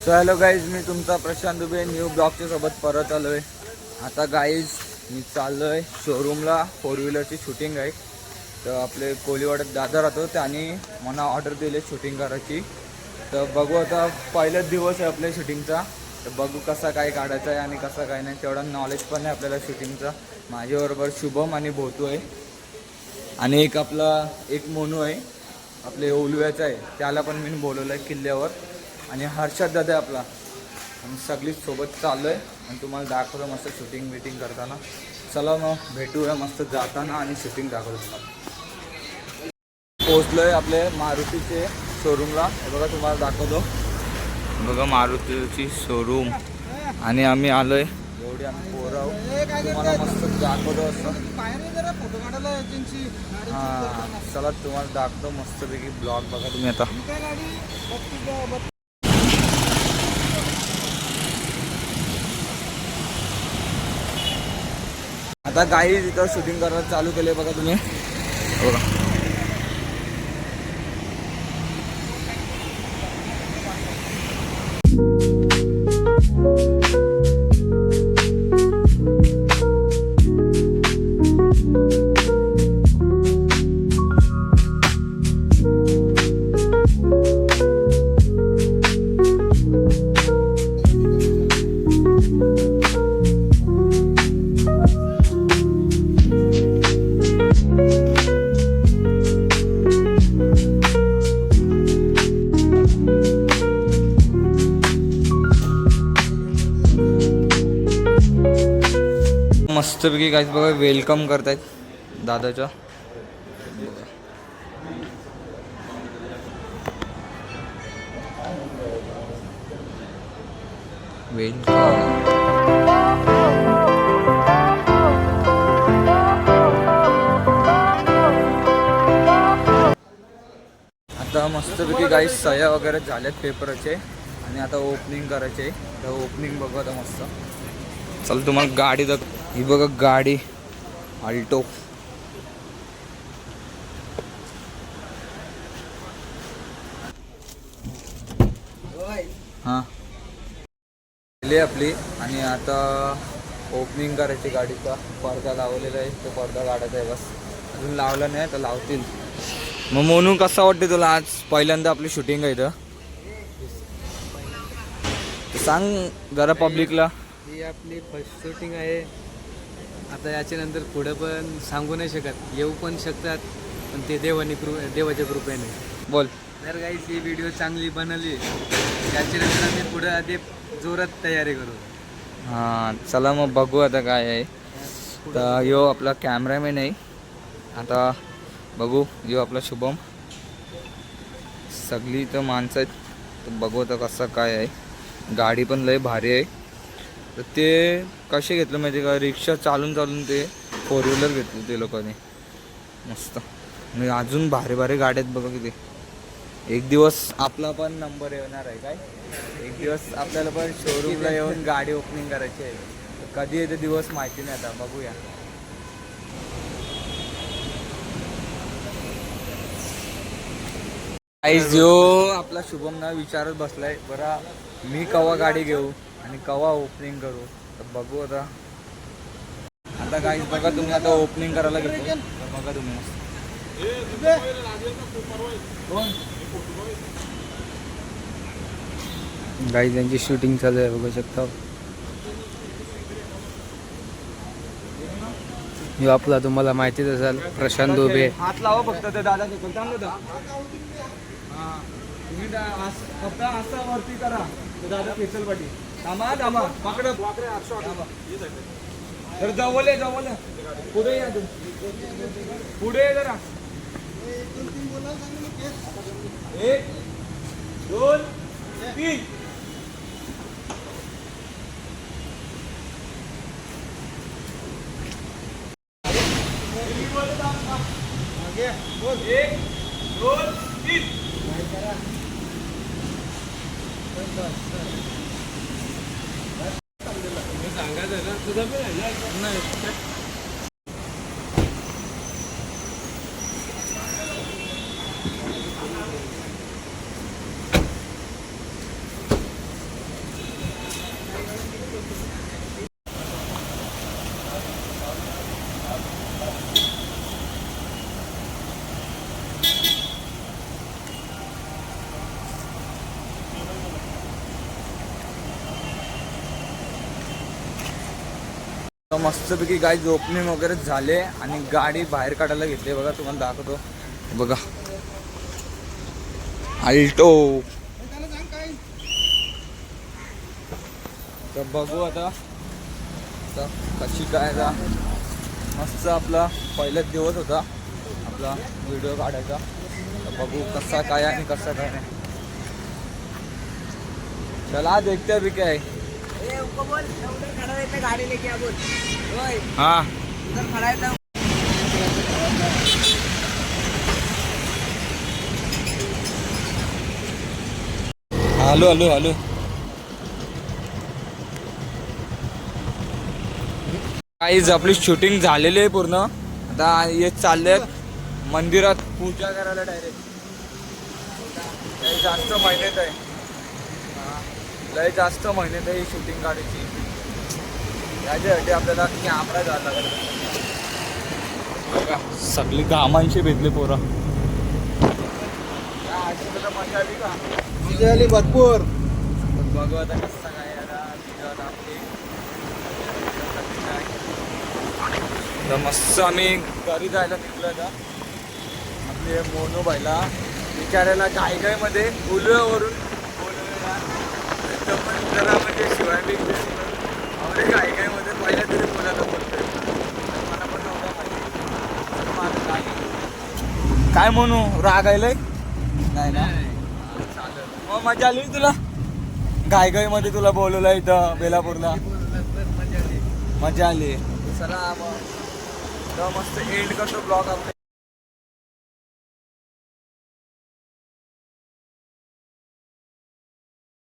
So hello guys, मी तुमचा Prashant Dubey new ब्लॉगच्या सोबत परत आलो आहे. आता गाईज मी चाललो आहे शोरूमला. 4 व्हीलरची शूटिंग आहे. तर आपले कोलीवाड्यात दादा राहतो, त्यांनी मला ऑर्डर दिली शूटिंग करायची. तर बघू, आता पहिलाच दिवस आहे आपल्या शूटिंगचा. तर बघू कसा काय काढायचा आहे आणि कसा काय नाही. तेवढा नॉलेज पण नाही आपल्याला शूटिंगचा. माझ्याबरोबर शुभम आणि भोतू आहे आणि एक मोनू आहे आपले ओलव्याचा आहे, त्याला पण मी बोलवलं आहे किल्ल्यावर. आणि हर्षद दादा आपला, आम्ही सगळीच सोबत चाललो आहे आणि तुम्हाला दाखवतो मस्त शूटिंग मीटिंग करताना. चला मग भेटूया मस्त जाताना आणि शूटिंग दाखवतो तुम्हाला. पोचलो आहे आपले मारुतीचे शोरूमला. हे बघा तुम्हाला दाखवतो, बघा मारुतीची शोरूम. आणि आम्ही आलो आहे, एवढी आम्ही पोरं आहोत. तुम्हाला मस्त दाखवतो असं. हां, चला तुम्हाला दाखवतो मस्तपैकी ब्लॉग. बघा तुम्ही आता. आता काही तिथं शूटिंग करायला चालू केले बघा तुम्ही. बघा मस्तपैकी काहीच बघा वेलकम करतायत दादाच्या. वेलकम. आता मस्तपैकी काही सह्या वगैरे झाल्यात पेपरचे आणि आता ओपनिंग करायचे. तर ओपनिंग बघू आता मस्त. चल तुम्हाला गाडी दाख. ही बघा गाडी अल्टो. हां आपली. आणि आता ओपनिंग करायची गाडीचा. पडदा लावलेला आहे, तो पडदा काढायचा आहे. बस अजून लावला नाही, तर लावतील. मग मोनू कसा वाटते तुला? आज पहिल्यांदा आपली शूटिंग आहे इथं. सांग जरा पब्लिकला. ही आपली फर्स्ट शूटिंग आहे. आता याच्यानंतर पुढे पण सांगू नाही शकत, येऊ पण शकतात, पण ते देवाच्या कृपेने. बोल. तर काही ही व्हिडिओ चांगली बनवली, याच्यानंतर आम्ही पुढे आधी जोरात तयारी करू. हां, चला मग बघू आता काय आहे. तर यो आपला कॅमेरामॅन आहे. आता बघू, यो आपला शुभम. सगळी तर माणसं आहेत. तर बघू आता कसं काय आहे. गाडी पण लय भारी आहे. तर ते कसे घेतलं माहिती का, रिक्षा चालून ते 4 व्हीलर घेतलं ते लोकांनी. मस्त. म्हणजे अजून भारी भारी गाड्या आहेत बघा किती. एक दिवस आपला पण नंबर येणार आहे. काय एक दिवस आपल्याला पण शोरूमला येऊन गाडी ओपनिंग करायची आहे. कधी येते दिवस माहिती नाही, आता बघूया. जो आपला शुभम ना विचारत बसलाय, बरं मी कवा गाडी घेऊ आणि कवा ओपनिंग करू. तर बघू आता. आता काही बघा तुम्ही, आता ओपनिंग करायला घेतो. तर बघा तुम्ही मस्त. गाई त्यांची शूटिंग चालू आहे, बघू शकता. हे आपला तुम्हाला माहितीच असेल, प्रशांत दुबे. हात लावा फक्त ते दादा चांगलं. हां, तुम्ही फक्त असं वरती करा. ते दादा पेचल पाठी. थांबा पकड. तर जवळ पुढे या. पुढे जरा. 1 2 3. बोल. 1 2 3. सांगायचं ना तुझा पण नाही. तर मस्तपैकी गाईज ओपनिंग वगैरे झाले आणि गाडी बाहेर काढायला घेतली बघा, तुम्हाला दाखवतो बघा. अल्टो. तर बघू आता कशी काय. आता मस्त आपला पहिलाच दिवस होता आपला व्हिडिओ काढायचा. तर बघू कसा काय आणि कसा काय नाही. चला देखते भी काय. हा हॅलो हॅलो हॅलो. काहीच आपली शूटिंग झालेली आहे पूर्ण. आता हे चालले मंदिरात पूजा करायला डायरेक्ट. लय जास्त मेहनत आहे. लय जास्त मेहनत आहे ही शूटिंग काढायची. याच्यासाठी आपल्याला कॅमेरा घ्यायला लागेल. बघा सगळी कामांशी भेटले पोरं. मजा आली का? मजा आली भरपूर. बघू आता कसं काय आपली. तर मस्त आम्ही घरी जायला निघलो आता. आपले मोनू बाईला विचारायला घाईघाईमध्ये उलव्यावरून बोलवलेला. पण जरा म्हणजे शिवाय बी आपल्या घाईघाईमध्ये पहिल्या तरी बोलायला बोलतोय. मला पण नव्हतं माहिती. काय म्हणू रागायलंय नाही ना. चालेल मग मजा आली तुला. घाईघाईमध्ये तुला बोलवलं इथं बेलापूरला. मजा आली. चला मग मस्त एंड करतो ब्लॉग आपले.